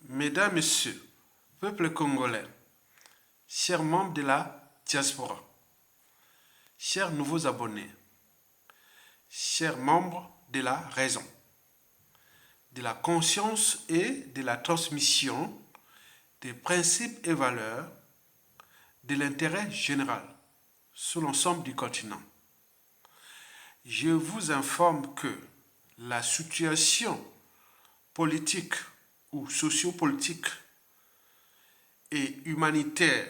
Mesdames, Messieurs, peuple congolais, chers membres de la diaspora, chers nouveaux abonnés, chers membres de la raison, de la conscience et de la transmission des principes et valeurs de l'intérêt général sur l'ensemble du continent. Je vous informe que la situation politique ou sociopolitique et humanitaire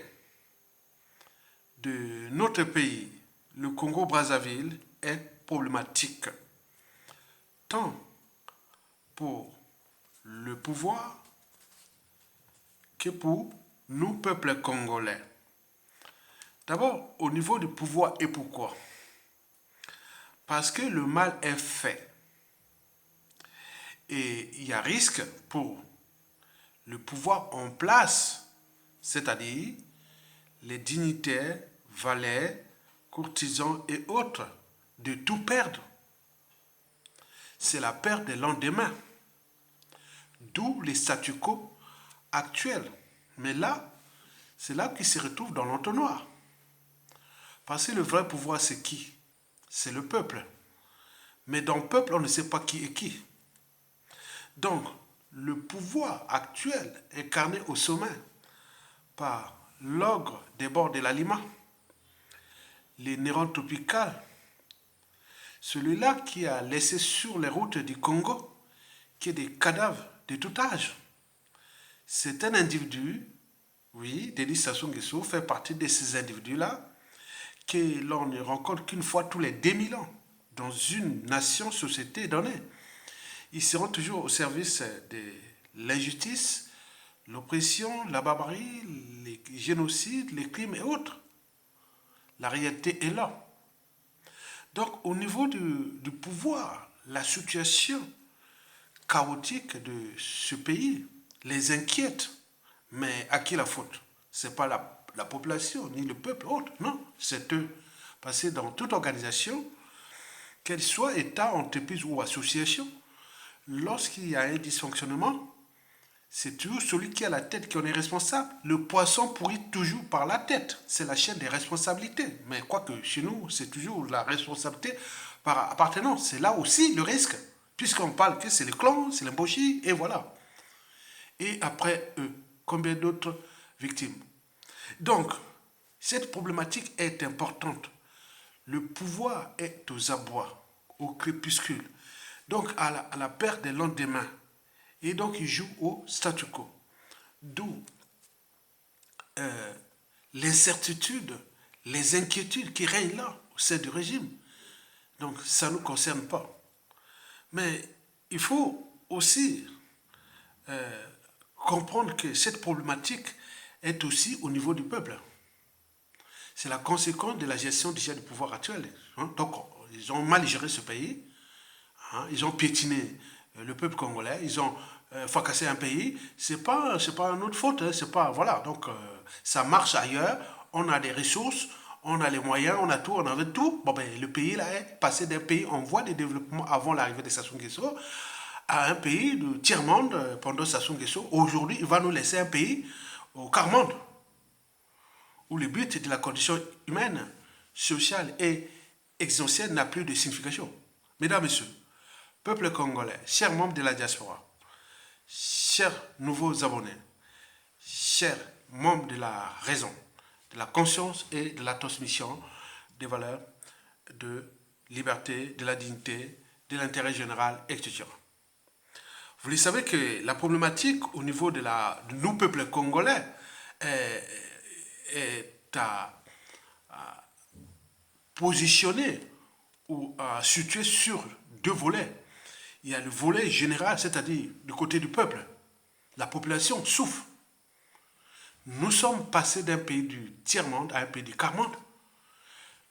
de notre pays, le Congo-Brazzaville, est problématique, tant pour le pouvoir que pour nous, peuples congolais. D'abord, au niveau du pouvoir, et pourquoi? Parce que le mal est fait. Et il y a risque pour le pouvoir en place, c'est-à-dire les dignitaires, valets, courtisans et autres, de tout perdre. C'est la perte des lendemains, d'où les statu quo actuels. Mais là, c'est là qu'ils se retrouvent dans l'entonnoir. Parce que le vrai pouvoir, c'est qui? C'est le peuple. Mais dans le peuple, on ne sait pas qui est qui. Donc, le pouvoir actuel, incarné au sommet par l'ogre des bords de la Lima, les Néron tropicales, celui-là qui a laissé sur les routes du Congo, qui est des cadavres de tout âge. C'est un individu, oui, Denis Sassou Nguesso fait partie de ces individus-là, que l'on ne rencontre qu'une fois tous les 2000 ans dans une nation, société donnée. Ils seront toujours au service de l'injustice, l'oppression, la barbarie, les génocides, les crimes et autres. La réalité est là. Donc, au niveau du pouvoir, la situation chaotique de ce pays les inquiète. Mais à qui la faute? Ce n'est pas la population, ni le peuple, autre. Non, c'est eux. Parce que dans toute organisation, qu'elle soit État, entreprise ou association, lorsqu'il y a un dysfonctionnement, c'est toujours celui qui a la tête qui en est responsable. Le poisson pourrit toujours par la tête. C'est la chaîne des responsabilités. Mais quoique chez nous, c'est toujours la responsabilité par appartenance. C'est là aussi le risque. Puisqu'on parle que c'est les clans, c'est l'embauchis, et voilà. Et après eux, combien d'autres victimes? Donc, cette problématique est importante. Le pouvoir est aux abois, au crépuscule. Donc, à la perte des lendemains. Et donc, il joue au statu quo. D'où l'incertitude, les inquiétudes qui règnent là, au sein du régime. Donc, ça ne nous concerne pas. Mais il faut aussi comprendre que cette problématique est aussi au niveau du peuple. C'est la conséquence de la gestion déjà du pouvoir actuel. Donc, ils ont mal géré ce pays. Ils ont piétiné le peuple congolais. Ils ont fracassé un pays. C'est pas notre faute. C'est pas, voilà. Donc, ça marche ailleurs. On a des ressources. On a les moyens. On a tout. On avait tout. Bon, ben, le pays là est passé d'un pays en voie de développement avant l'arrivée de Sassou Nguesso à un pays de tiers-monde pendant Sassou Nguesso. Aujourd'hui, il va nous laisser un pays au quart-monde, où le but de la condition humaine, sociale et existentielle n'a plus de signification. Mesdames, Messieurs, peuple congolais, chers membres de la diaspora, chers nouveaux abonnés, chers membres de la raison, de la conscience et de la transmission des valeurs de liberté, de la dignité, de l'intérêt général, etc. Vous le savez que la problématique au niveau de nous, peuple congolais, est à positionner ou à situer sur deux volets. Il y a le volet général, c'est-à-dire du côté du peuple. La population souffre. Nous sommes passés d'un pays du tiers-monde à un pays du quart-monde.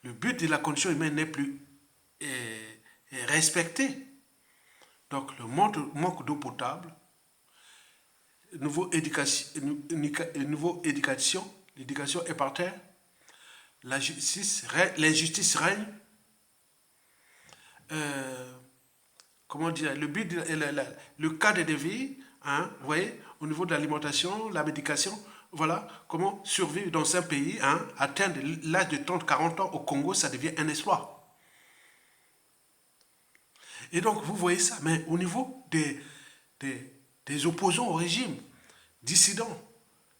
Le but de la condition humaine n'est plus respecté. Donc le manque d'eau potable, l'éducation est par terre, l'injustice règne, comment dire, le cadre de vie, vous voyez, au niveau de l'alimentation, la médication. Voilà comment survivre dans un pays, hein, atteindre l'âge de 30-40 ans au Congo, ça devient un exploit. Et donc, vous voyez ça, mais au niveau des opposants au régime, dissidents,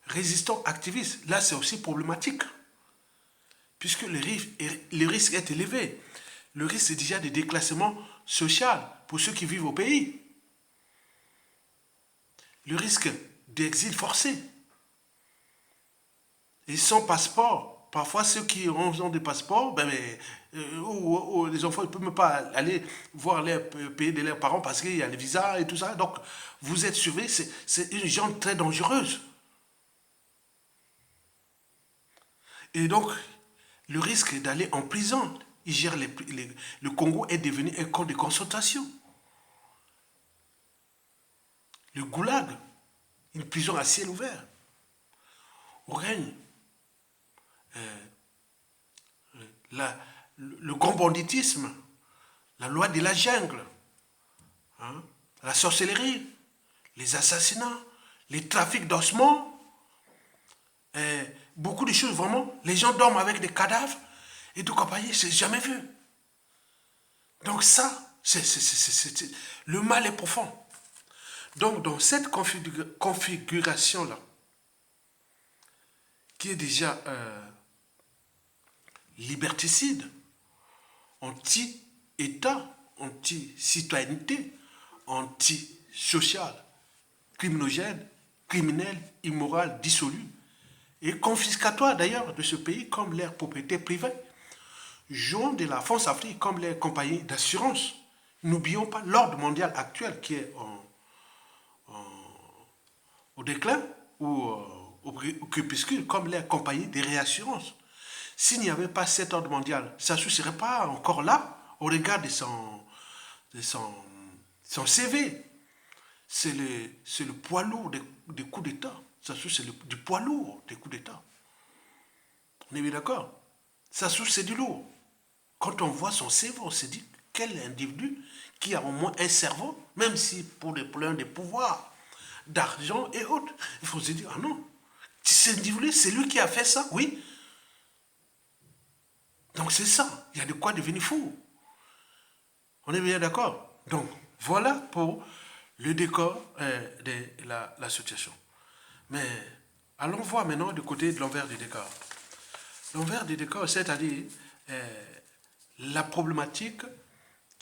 résistants, activistes, là c'est aussi problématique, puisque le risque est élevé. Le risque c'est déjà de déclassement social pour ceux qui vivent au pays. Le risque d'exil forcé. Et sans passeport, parfois ceux qui ont des passeports, ou les enfants ne peuvent même pas aller voir les pays de leurs parents parce qu'il y a les visas et tout ça. Donc vous êtes surveillés, c'est une gente très dangereuse. Et donc le risque d'aller en prison, le Congo est devenu un camp de concentration. Le goulag, une prison à ciel ouvert, où règne le grand banditisme, la loi de la jungle, hein, la sorcellerie, les assassinats, les trafics d'ossements, beaucoup de choses vraiment. Les gens dorment avec des cadavres et tout compagnie, c'est jamais vu. Donc ça, le mal est profond. Donc dans cette configuration-là, qui est déjà liberticide, anti-État, anti-citoyenneté, anti-social, criminogène, criminel, immoral, dissolu, et confiscatoire d'ailleurs de ce pays comme leurs propriétés privées, jouant de la France-Afrique comme les compagnies d'assurance. N'oublions pas l'ordre mondial actuel qui est au déclin ou au crépuscule comme les compagnies de réassurance. S'il n'y avait pas cet ordre mondial, ça ne serait pas encore là au regard de son CV. C'est le poids lourd des coups d'État. Sassou, c'est du poids lourd des coups d'État. On est bien d'accord? Sassou, c'est du lourd. Quand on voit son CV, on se dit quel individu qui a au moins un cerveau, même si pour des problèmes de pouvoir, d'argent et autres. Il faut se dire, ah non, c'est lui qui a fait ça, oui. Donc c'est ça, il y a de quoi devenir fou. On est bien d'accord? Donc voilà pour le décor de la situation. Mais allons voir maintenant du côté de l'envers du décor. L'envers du décor, c'est-à-dire la problématique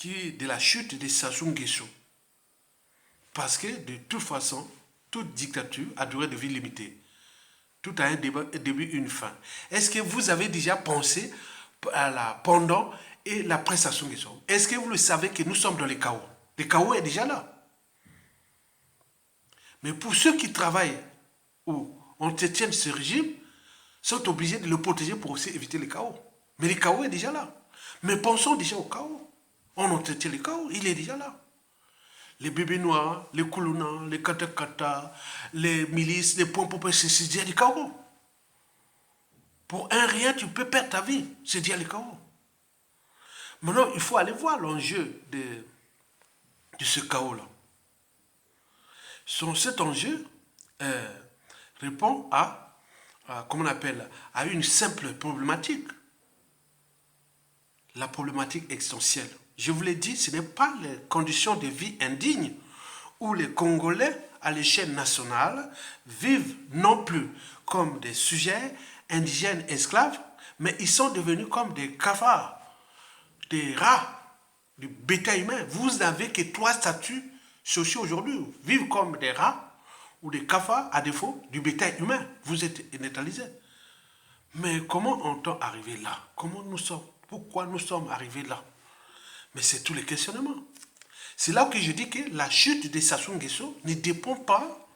de la chute de Sassou Nguesso. Parce que de toute façon, toute dictature a durée de vie limitée. Tout a un début, une fin. Est-ce que vous avez déjà pensé à la pendant et l'après Sassou Nguesso? Est-ce que vous le savez que nous sommes dans le chaos? Le chaos est déjà là. Mais pour ceux qui travaillent ou entretiennent ce régime, sont obligés de le protéger pour aussi éviter le chaos. Mais le chaos est déjà là. Mais pensons déjà au chaos. On entretient le chaos, il est déjà là. Les bébés noirs, les Koulouna, les Katakata, les milices, les points pour c'est déjà le chaos. Pour un rien, tu peux perdre ta vie. C'est déjà le chaos. Maintenant, il faut aller voir l'enjeu de ce chaos-là. Cet enjeu répond comment on appelle, à une simple problématique. La problématique existentielle. Je vous l'ai dit, ce n'est pas les conditions de vie indignes où les Congolais, à l'échelle nationale, vivent non plus comme des sujets indigènes esclaves, mais ils sont devenus comme des cafards, des rats, du bétail humain. Vous n'avez que 3 statuts sociaux aujourd'hui. Vivre comme des rats ou des cafards, à défaut du bétail humain. Vous êtes neutralisés. Mais comment on-t-on arrivé là? Comment nous sommes? Pourquoi nous sommes arrivés là? Mais c'est tous les questionnements. C'est là que je dis que la chute de Sassou Nguesso ne dépend pas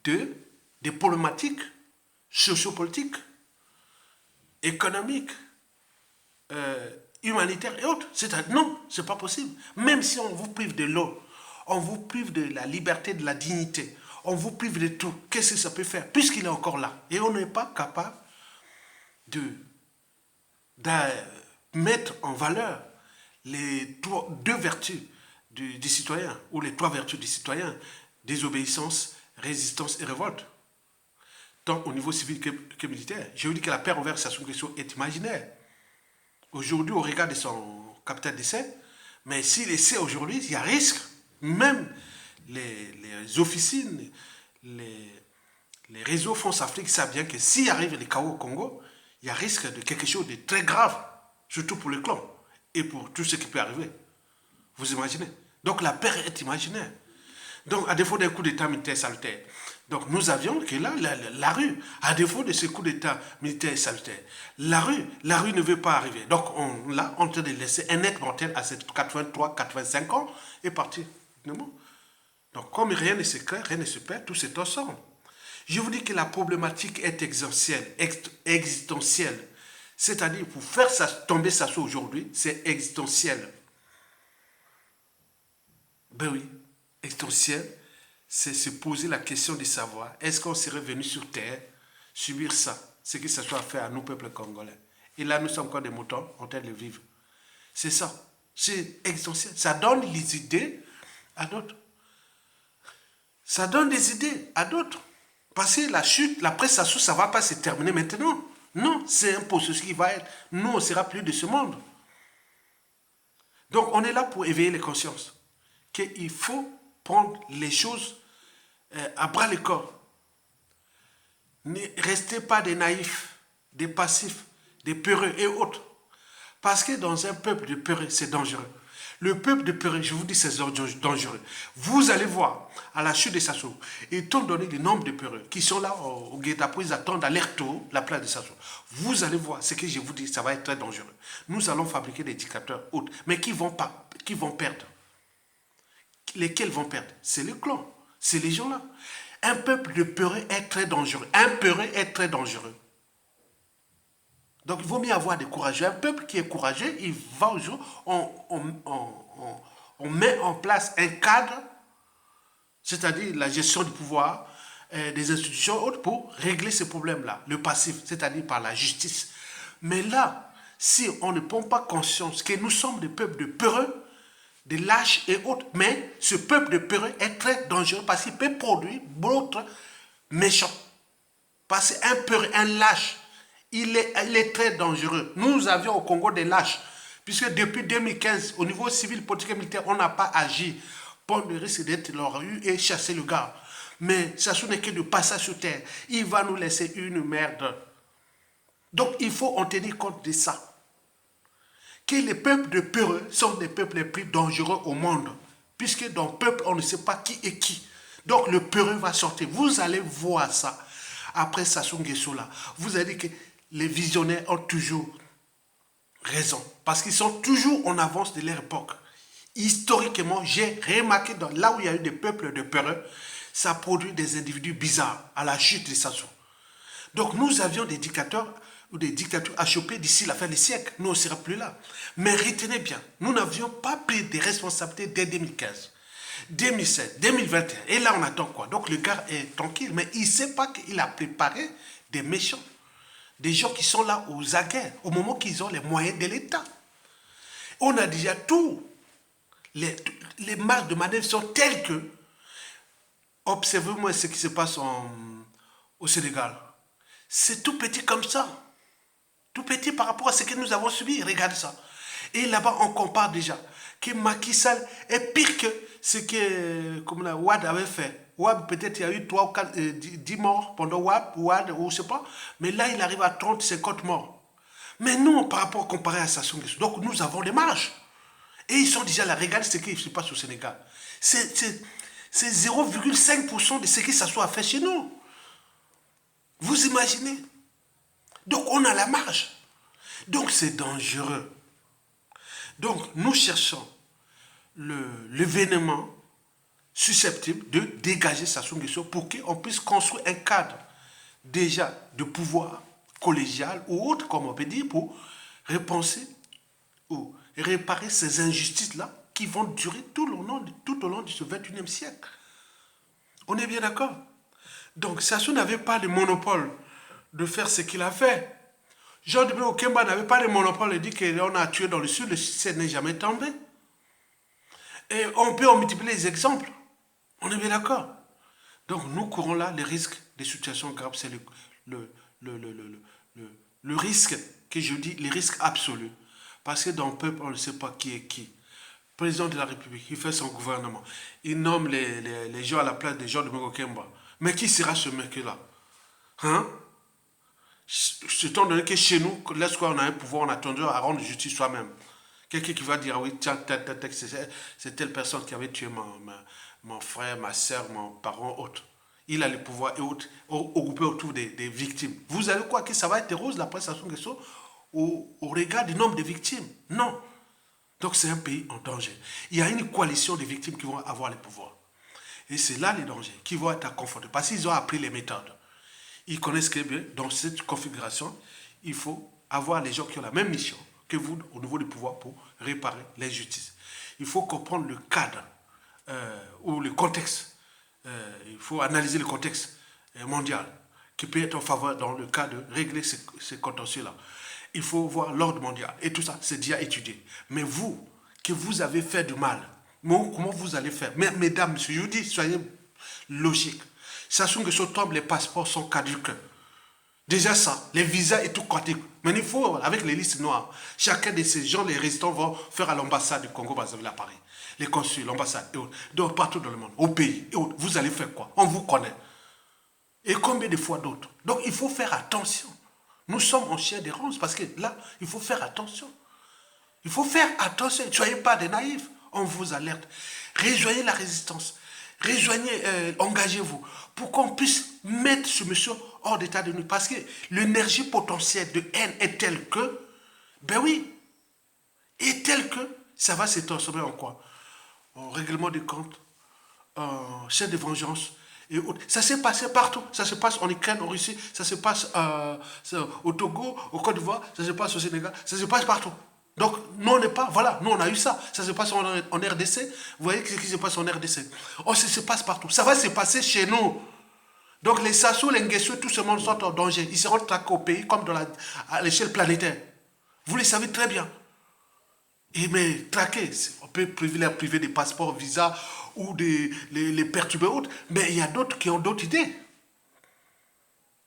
des problématiques sociopolitiques, économiques, humanitaires et autres. C'est-à-dire, non, ce n'est pas possible. Même si on vous prive de l'eau, on vous prive de la liberté, de la dignité, on vous prive de tout, qu'est-ce que ça peut faire? Puisqu'il est encore là. Et on n'est pas capable de mettre en valeur les deux vertus du citoyen, ou les 3 vertus du citoyen: désobéissance, résistance et révolte, tant au niveau civil que militaire. Je vous dis que la paix envers Sassou Nguesso est imaginaire. Aujourd'hui, au regard de son capital décès, mais s'il essaie aujourd'hui, il y a risque. Même les officines, les réseaux France Afrique savent bien que s'il arrive les chaos au Congo, il y a risque de quelque chose de très grave, surtout pour le clan et pour tout ce qui peut arriver. Vous imaginez? Donc la paix est imaginaire. Donc à défaut d'un coup d'État militaire salutaire, donc nous avions que là, la rue, à défaut de ce coup d'État militaire salutaire, la rue ne veut pas arriver. Donc là, on train de laisser un être mortel à cette 83, 85 ans et partir. Donc comme rien ne se crée, rien ne se perd, tout c'est ensemble. Je vous dis que la problématique est existentielle. C'est-à-dire, pour faire tomber Sassou aujourd'hui, c'est existentiel. Ben oui, existentiel, c'est se poser la question de savoir, est-ce qu'on serait venu sur Terre subir ça, ce que ça soit fait à nous, peuple congolais. Et là, nous sommes encore des moutons en train de vivre. C'est ça. C'est existentiel. Ça donne les idées à d'autres. Ça donne des idées à d'autres. Parce que la chute, la presse Sassou, ça ne va pas se terminer maintenant. Non, c'est un processus qui va être. Nous, on ne sera plus de ce monde. Donc, on est là pour éveiller les consciences. Qu'il faut prendre les choses à bras le corps. Ne restez pas des naïfs, des passifs, des peureux et autres. Parce que dans un peuple de peureux, c'est dangereux. Le peuple de peureux, je vous dis, c'est dangereux. Vous allez voir, à la chute de Sassou, étant donné le nombre de peureux qui sont là au guet-apens, ils attendent à leur tour la place de Sassou. Vous allez voir, ce que je vous dis, ça va être très dangereux. Nous allons fabriquer des dictateurs autres, mais qui vont perdre. Lesquels vont perdre? C'est le clan, c'est les gens-là. Un peuple de peureux est très dangereux. Un peureux est très dangereux. Donc il vaut mieux avoir des courageux. Un peuple qui est courageux, il va au jour, on met en place un cadre, c'est-à-dire la gestion du pouvoir, des institutions autres pour régler ces problèmes-là. Le passif, c'est-à-dire par la justice. Mais là, si on ne prend pas conscience que nous sommes des peuples de peureux, des lâches et autres, mais ce peuple de peureux est très dangereux parce qu'il peut produire d'autres méchants. Parce qu'un peureux, un lâche, il est très dangereux. Nous avions au Congo des lâches, puisque depuis 2015, au niveau civil, politique et militaire, on n'a pas agi pour le risque d'être leur eu et chasser le gars. Mais ça n'est que de passage sur terre. Il va nous laisser une merde. Donc il faut en tenir compte de ça. Que les peuples de peureux sont les peuples les plus dangereux au monde. Puisque dans le peuple, on ne sait pas qui est qui. Donc le peureux va sortir. Vous allez voir ça. Après Sassou Nguesso là, vous allez dire que les visionnaires ont toujours raison. Parce qu'ils sont toujours en avance de leur époque. Historiquement, j'ai remarqué là où il y a eu des peuples de peureux, ça produit des individus bizarres à la chute de Sassou. Donc nous avions des dictateurs ou des dictatures à choper d'ici la fin du siècle. Nous, on ne sera plus là. Mais retenez bien, nous n'avions pas pris des responsabilités dès 2015, 2016, 2021. Et là, on attend quoi? Donc le gars est tranquille, mais il ne sait pas qu'il a préparé des méchants. Des gens qui sont là aux aguets, au moment qu'ils ont les moyens de l'État. On a déjà tout. Les marges de manœuvre sont telles que, observez-moi ce qui se passe au Sénégal. C'est tout petit comme ça. Tout petit par rapport à ce que nous avons subi. Regardez ça. Et là-bas, on compare déjà que Macky Sall est pire que ce que comme la Ouad avait fait. Ouad, peut-être il y a eu 3 ou 4, 10 morts pendant Ouad, ou je sais pas. Mais là, il arrive à 30, 50 morts. Mais nous, par rapport comparé à Sassou Nguesso, donc nous avons des marges. Et ils sont déjà là. Regardez ce qui se passe au Sénégal. C'est 0,5% de ce que Sassou a fait chez nous. Vous imaginez? Donc on a la marge. Donc c'est dangereux. Donc nous cherchons l'événement susceptible de dégager Sassou Nguesso pour qu'on puisse construire un cadre déjà de pouvoir collégial ou autre, comme on peut dire, pour repenser ou réparer ces injustices-là qui vont durer tout au long de ce 21e siècle. On est bien d'accord? Donc Sassou n'avait pas le monopole de faire ce qu'il a fait. Jean-Denis Okemba n'avait pas le monopole de dire qu'on a tué dans le sud n'est jamais tombé. Et on peut en multiplier les exemples. On est bien d'accord. Donc nous courons là les risques des situations graves, c'est le, le, le, le, le risque que je dis, les risques absolus. Parce que dans le peuple, on ne sait pas qui est qui. Président de la République, il fait son gouvernement. Il nomme les gens à la place des gens de Mokokemba. Mais qui sera ce mec-là? Hein? Étant donné que chez nous, lorsqu'on a un pouvoir, on a tendance à rendre justice soi-même. Quelqu'un qui va dire, oui, tiens, c'est telle personne qui avait tué mon frère, ma soeur, mon parent, autre. Il a le pouvoir et autres, occupé autour des victimes. Vous allez croire que ça va être rose la prestation de question au regard du nombre de victimes? Non. Donc c'est un pays en danger. Il y a une coalition de victimes qui vont avoir le pouvoir. Et c'est là les dangers, qui vont être confrontés. Parce qu'ils ont appris les méthodes. Ils connaissent que bien, dans cette configuration, il faut avoir les gens qui ont la même mission que vous au niveau du pouvoir pour réparer l'injustice. Il faut comprendre le cadre ou le contexte. Il faut analyser le contexte mondial qui peut être en faveur dans le cas de régler ces contentieux-là. Il faut voir l'ordre mondial. Et tout ça, c'est déjà étudié. Mais vous, que vous avez fait du mal, comment vous allez faire? Mais, mesdames, messieurs, je vous dis, soyez logiques. Sachant que sur tombe, les passeports sont caduques. Déjà ça, les visas et tout caduques. Mais il faut, avec les listes noires, chacun de ces gens, les restants, vont faire à l'ambassade du Congo-Brazzaville à Paris. Les consuls, l'ambassade et autres. Donc partout dans le monde, au pays et autres. Vous allez faire quoi? On vous connaît. Et combien de fois d'autres? Donc il faut faire attention. Nous sommes en chair de ronces parce que là, il faut faire attention. Il faut faire attention. Ne soyez pas des naïfs. On vous alerte. Rejoignez la résistance. Rejoignez, engagez-vous pour qu'on puisse mettre ce monsieur hors d'état de nuit. Parce que l'énergie potentielle de haine est telle que, ben oui, est telle que ça va se transformer en quoi? En règlement de comptes, en chaîne de vengeance. Et autres. Ça s'est passé partout. Ça se passe en Ukraine, en Russie, ça se passe au Togo, au Côte d'Ivoire, ça se passe au Sénégal, ça se passe partout. Donc, nous, on n'est pas, voilà, nous, on a eu ça. Ça se passe en RDC. Vous voyez ce qui se passe en RDC. Oh, ça se passe partout. Ça va se passer chez nous. Donc, les Sassou, les Nguessou, tout ce monde sont en danger. Ils seront traqués au pays comme à l'échelle planétaire. Vous le savez très bien. Et mais traquer, on peut priver des passeports, visas ou les perturber autres. Mais il y a d'autres qui ont d'autres idées.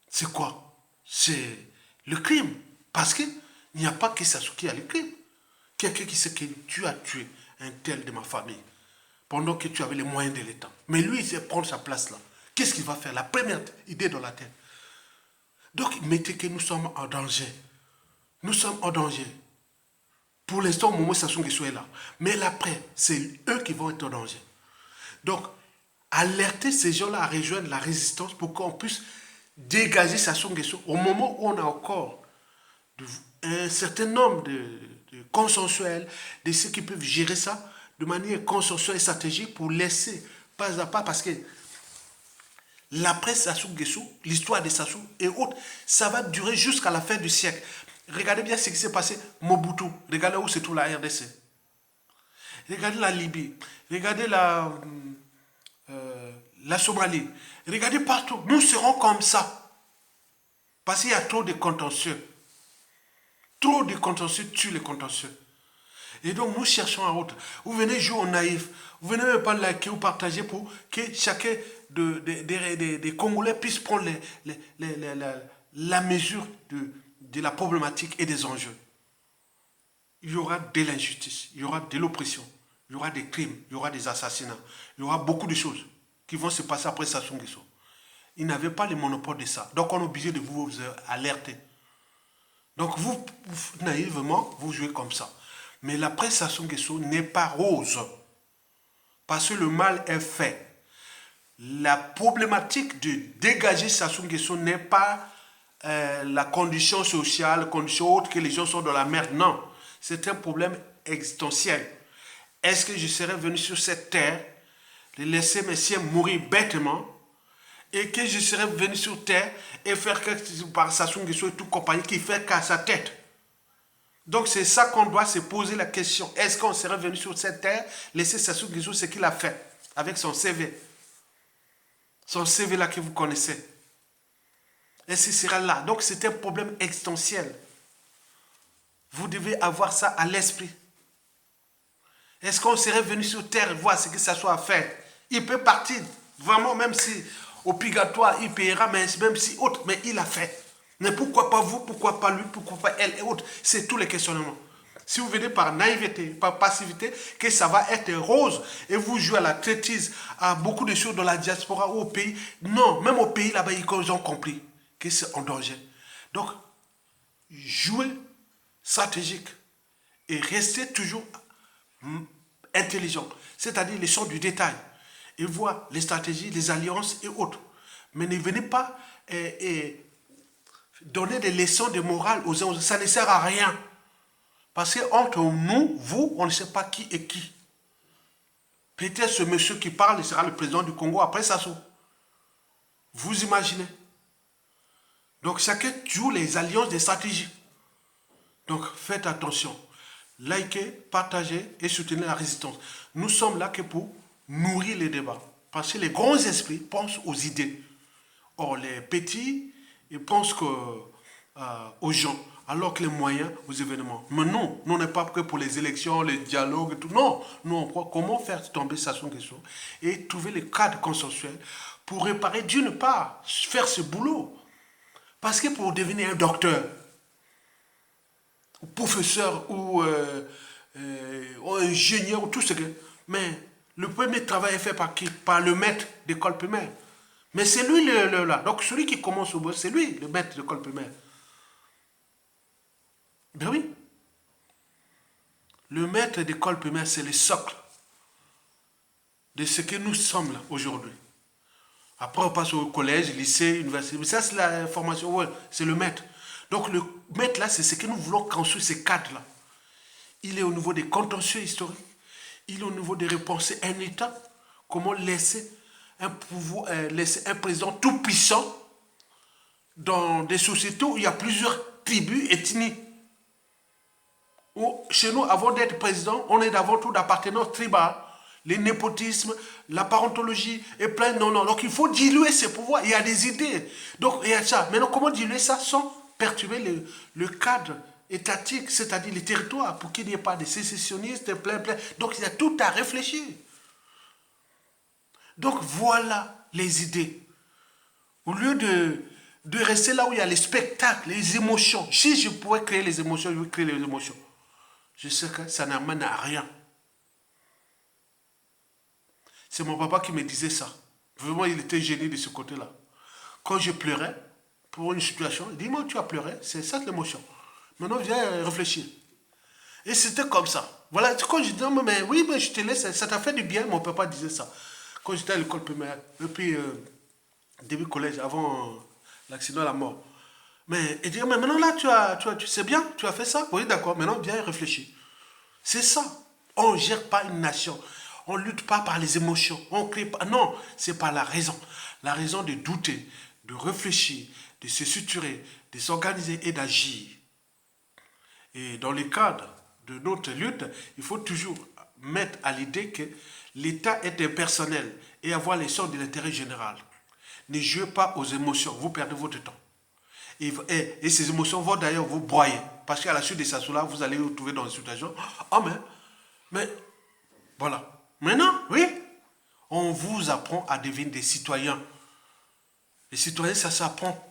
C'est quoi? C'est le crime. Parce qu'il n'y a pas que Sassou qui a le crime. Quelqu'un qui sait que tu as tué un tel de ma famille pendant que tu avais les moyens de l'État. Mais lui, il sait prendre sa place là. Qu'est-ce qu'il va faire? La première idée dans la tête. Donc, mettez que nous sommes en danger. Nous sommes en danger. Pour l'instant, Momo Sassou Nguesso est là. Mais l'après, c'est eux qui vont être en danger. Donc, alerter ces gens-là à rejoindre la résistance pour qu'on puisse dégager Sassou Nguesso au moment où on a encore un certain nombre de consensuels, de ceux qui peuvent gérer ça de manière consensuelle et stratégique pour laisser pas à pas, parce que l'après Sassou Nguesso, l'histoire de Sassou et autres, ça va durer jusqu'à la fin du siècle. Regardez bien ce qui s'est passé, Mobutu. Regardez où se trouve la RDC. Regardez la Libye. Regardez la Somalie. Regardez partout. Nous serons comme ça. Parce qu'il y a trop de contentieux. Trop de contentieux tuent les contentieux. Et donc nous cherchons à autre. Vous venez jouer au naïf. Vous venez même pas liker ou partager pour que chacun des Congolais puisse prendre la mesure de la problématique et des enjeux. Il y aura de l'injustice, il y aura de l'oppression, il y aura des crimes, il y aura des assassinats, il y aura beaucoup de choses qui vont se passer après Sassou Nguesso. Ils n'avaient pas le monopole de ça. Donc on est obligé de vous alerter. Donc vous, naïvement, vous jouez comme ça. Mais l'après Sassou Nguesso n'est pas rose. Parce que le mal est fait. La problématique de dégager Sassou Nguesso n'est pas la condition sociale, condition autre que les gens sont dans la merde. Non, c'est un problème existentiel. Est-ce que je serais venu sur cette terre, de laisser mes siens mourir bêtement, et que je serais venu sur terre et faire quelque chose par Sassou Nguesso et tout compagnie qui fait qu'à sa tête? Donc c'est ça qu'on doit se poser la question. Est-ce qu'on serait venu sur cette terre, laisser Sassou Nguesso ce qu'il a fait avec son CV? Son CV là que vous connaissez. Et ce sera là. Donc c'est un problème existentiel. Vous devez avoir ça à l'esprit. Est-ce qu'on serait venu sur terre voir ce que ça soit fait? Il peut partir. Vraiment, même si au purgatoire, il paiera, mais même si autre, mais il a fait. Mais pourquoi pas vous, pourquoi pas lui, pourquoi pas elle et autres? C'est tous les questionnements. Si vous venez par naïveté, par passivité, que ça va être rose et vous jouez à la traitise, à beaucoup de choses dans la diaspora ou au pays, non, même au pays là-bas, ils ont compris que c'est en danger. Donc, jouez stratégique et restez toujours intelligent, c'est-à-dire les choses du détail, et voir les stratégies, les alliances et autres. Mais ne venez pas donner des leçons de morale aux uns, ça ne sert à rien. Parce qu'entre nous, vous, on ne sait pas qui est qui. Peut-être ce monsieur qui parle sera le président du Congo après Sassou. Vous imaginez. Donc chacun joue les alliances des stratégies. Donc faites attention. Likez, partagez et soutenez la résistance. Nous sommes là que pour nourrir les débats. Parce que les grands esprits pensent aux idées. Or, les petits, ils pensent aux gens, alors que les moyens aux événements. Mais non, nous on n'est pas prêts pour les élections, les dialogues et tout. Non, nous on croit comment faire tomber ça son question et trouver les cadres consensuels pour réparer d'une part, faire ce boulot. Parce que pour devenir un docteur, ou professeur, ou ingénieur, ou tout ce que... Mais le premier travail est fait par qui? Par le maître d'école primaire. Mais c'est lui là. Donc celui qui commence au bout, c'est lui, le maître d'école primaire. Ben oui. Le maître d'école primaire, c'est le socle de ce que nous sommes là aujourd'hui. Après, on passe au collège, lycée, université. Mais ça, c'est la formation. Ouais, c'est le maître. Donc, le maître là, c'est ce que nous voulons construire, ces cadres-là. Il est au niveau des contentieux historiques. Il est au niveau des repensées un État. Comment laisser un pouvoir, laisser un président tout puissant dans des sociétés où il y a plusieurs tribus, ethnies. Où, chez nous, avant d'être président, on est avant tout d'appartenance tribale. Les népotismes, la parentologie et plein de non. Donc il faut diluer ces pouvoirs. Il y a des idées. Donc il y a ça. Maintenant, comment diluer ça sans perturber le cadre étatique, c'est-à-dire les territoires, pour qu'il n'y ait pas de sécessionnistes, plein. Donc il y a tout à réfléchir. Donc voilà les idées. Au lieu de rester là où il y a les spectacles, les émotions. Si je pourrais créer les émotions, je vais créer les émotions. Je sais que ça n'amène à rien. C'est mon papa qui me disait ça. Vraiment, il était gêné de ce côté-là. Quand je pleurais pour une situation, il dit, moi, tu as pleuré, c'est ça l'émotion. Maintenant, viens réfléchir. Et c'était comme ça. Voilà, quand je disais, mais oui, mais je te laisse, ça t'a fait du bien, mon papa disait ça. Quand j'étais à l'école primaire, depuis début collège, avant l'accident à la mort. Mais il dit, mais maintenant là, tu sais bien, tu as fait ça. Oui, d'accord, maintenant, viens réfléchir. C'est ça. On ne gère pas une nation. On ne lutte pas par les émotions. On crée pas. Non, c'est par la raison. La raison de douter, de réfléchir, de se suturer, de s'organiser et d'agir. Et dans le cadre de notre lutte, il faut toujours mettre à l'idée que l'État est impersonnel et avoir les sens de l'intérêt général. Ne jouez pas aux émotions, vous perdez votre temps. Et ces émotions vont d'ailleurs vous broyer. Parce qu'à la suite de ça, vous allez vous trouver dans une situation. Ah, mais voilà. Maintenant, oui, on vous apprend à devenir des citoyens. Les citoyens, ça s'apprend.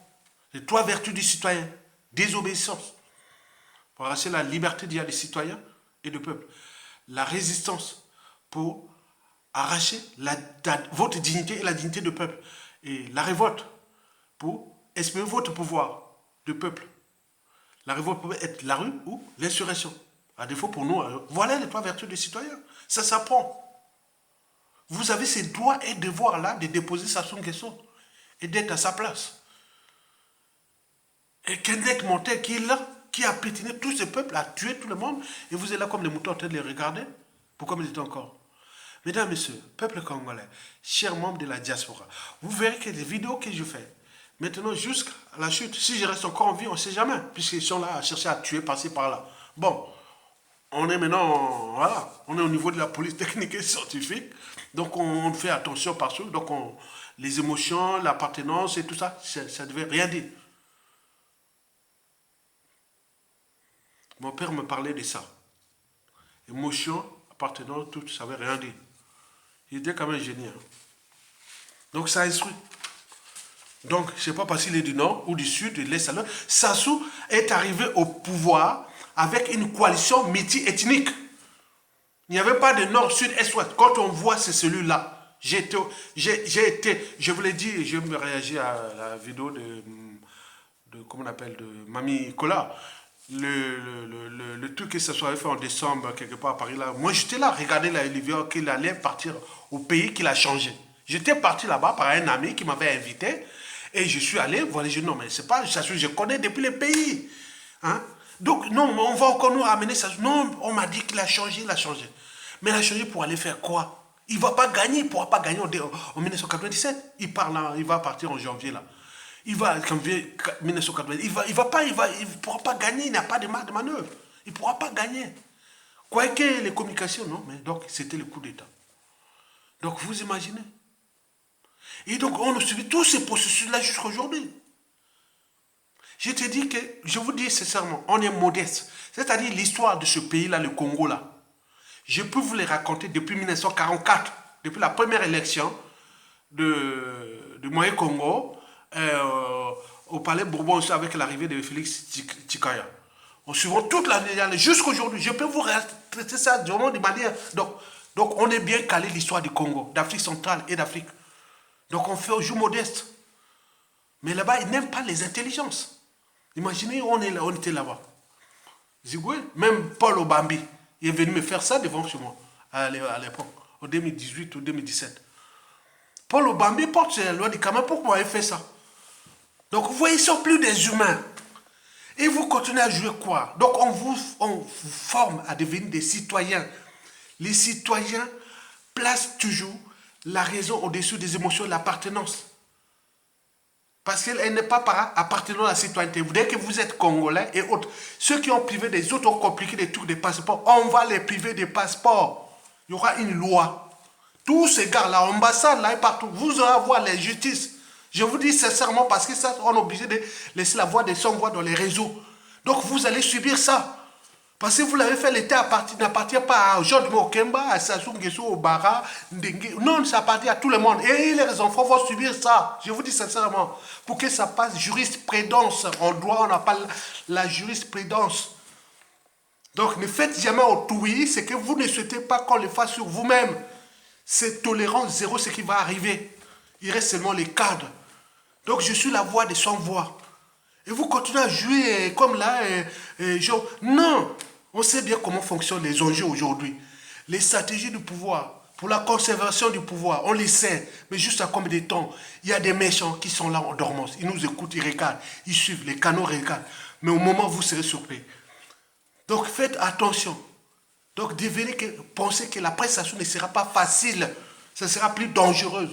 Les trois vertus du citoyen. Désobéissance. Pour arracher la liberté d'il y a des citoyens et du peuple. La résistance pour arracher votre dignité et la dignité du peuple. Et la révolte pour exprimer votre pouvoir de peuple. La révolte peut être la rue ou l'insurrection. À défaut pour nous, voilà les trois vertus des citoyens. Ça s'apprend. Vous avez ces droits et devoirs-là de déposer sa question et d'être à sa place. Et Kenneth Montet qui est là, qui a piétiné tout ce peuple, a tué tout le monde, et vous êtes là comme les moutons en train de les regarder. Pourquoi vous êtes encore? Mesdames, Messieurs, peuple congolais, chers membres de la diaspora, vous verrez que les vidéos que je fais, maintenant jusqu'à la chute, si je reste encore en vie, on ne sait jamais, puisqu'ils sont là à chercher à tuer, passer par là. Bon, on est maintenant, voilà, on est au niveau de la police technique et scientifique, donc on fait attention partout, donc les émotions, l'appartenance et tout ça, ça ne devait rien dire. Mon père me parlait de ça. Émotion, appartenance, tout, ça ne veut rien dire. Il était quand même génial. Donc ça instruit. Donc, je ne sais pas parce qu'il est du nord ou du sud, de l'est à l'ouest. Sassou est arrivé au pouvoir avec une coalition multi-ethnique. Il n'y avait pas de nord, sud, est, ouest. Quand on voit ces cellules-là, j'ai été, je vous l'ai dit, je me réagis à la vidéo comment on appelle, de Mamie Kola. Le truc que ça soit fait en décembre, quelque part à Paris, là. Moi, j'étais là, regardez là, Olivier, qu'il allait partir au pays qu'il a changé. J'étais parti là-bas par un ami qui m'avait invité. Et je suis allé, voilà, je dis non, mais c'est pas ça, je connais depuis le pays. Hein? Donc, non, on va encore nous ramener ça. Non, on m'a dit qu'il a changé, il a changé. Mais il a changé pour aller faire quoi? Il ne va pas gagner, il ne pourra pas gagner en 1997. Il part là, il va partir en janvier là. Il va, en janvier 1997, il pourra pas gagner, il n'a pas de marge de manœuvre. Il ne pourra pas gagner. Quoique les communications, non, mais donc c'était le coup d'État. Donc vous imaginez. Et donc, on a suivi tous ces processus-là jusqu'à aujourd'hui. Je te dis que, je vous dis sincèrement, on est modeste. C'est-à-dire l'histoire de ce pays-là, le Congo-là. Je peux vous les raconter depuis 1944, depuis la première élection du Moyen Congo, au Palais Bourbon, avec l'arrivée de Félix Tshikaya. En suivant toute l'année, jusqu'à aujourd'hui, je peux vous traiter ça vraiment de manière. Donc, on est bien calé l'histoire du Congo, d'Afrique centrale et d'Afrique. Donc on fait au jour modeste. Mais là-bas, ils n'aiment pas les intelligences. Imaginez, on était là-bas. Zigoué, même Paul Obambi, il est venu me faire ça devant chez moi, à l'époque, en 2018 ou 2017. Paul Obambi porte la loi du Cameroun, pourquoi il fait ça? Donc vous voyez, ils sont plus des humains. Et vous continuez à jouer quoi? Donc on vous forme à devenir des citoyens. Les citoyens placent toujours la raison au-dessus des émotions de l'appartenance. Parce qu'elle n'est pas par appartenant à la citoyenneté. Vous dites que vous êtes Congolais et autres. Ceux qui ont privé des autres ont compliqué des trucs de passeports. On va les priver des passeports. Il y aura une loi. Tous ces gars-là, l'ambassade, là et partout, vous allez avoir la justice. Je vous dis sincèrement parce que ça, on est obligé de laisser la voix des sans-voix dans les réseaux. Donc vous allez subir ça. Parce que vous l'avez fait, l'État n'appartient pas à Georges Mokemba, à Sassou Nguesso, au Bara, Ndengue. Non, ça appartient à tout le monde. Et les enfants vont subir ça. Je vous dis sincèrement. Pour que ça passe jurisprudence. En droit, on appelle la jurisprudence. Donc, ne faites jamais autrui. C'est que vous ne souhaitez pas qu'on le fasse sur vous-même. C'est tolérance zéro ce qui va arriver. Il reste seulement les cadres. Donc, je suis la voix des sans-voix. Et vous continuez à jouer comme là, genre, non, on sait bien comment fonctionnent les enjeux aujourd'hui. Les stratégies du pouvoir, pour la conservation du pouvoir, on les sait, mais juste à combien de temps? Il y a des méchants qui sont là en dormance, ils nous écoutent, ils regardent, ils suivent, les canaux regardent, mais au moment où vous serez surpris. Donc faites attention. Donc pensez que la prestation ne sera pas facile, ça sera plus dangereuse.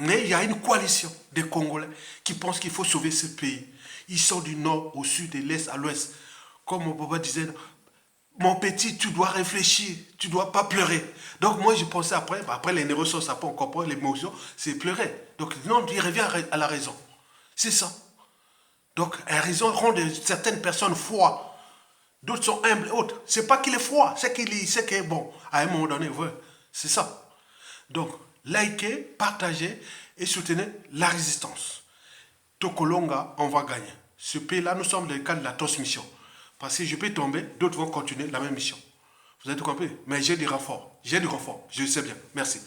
Mais il y a une coalition des Congolais qui pensent qu'il faut sauver ce pays. Ils sont du nord au sud, de l'est à l'ouest. Comme mon papa disait, mon petit, tu dois réfléchir, tu ne dois pas pleurer. Donc moi, je pensais après les neurosciences, ça peut encore pas, l'émotion, c'est pleurer. Donc non, il revient à la raison. C'est ça. Donc la raison rend certaines personnes froides. D'autres sont humbles et autres. C'est pas qu'il est froid, c'est qu'il sait que, bon, à un moment donné, ouais, c'est ça. Donc, likez, partagez et soutenez la résistance. Tokolonga, on va gagner. Ce pays-là, nous sommes dans le cadre de la transmission. Parce que je peux tomber, d'autres vont continuer la même mission. Vous avez tout compris? Mais j'ai du renfort, je le sais bien. Merci.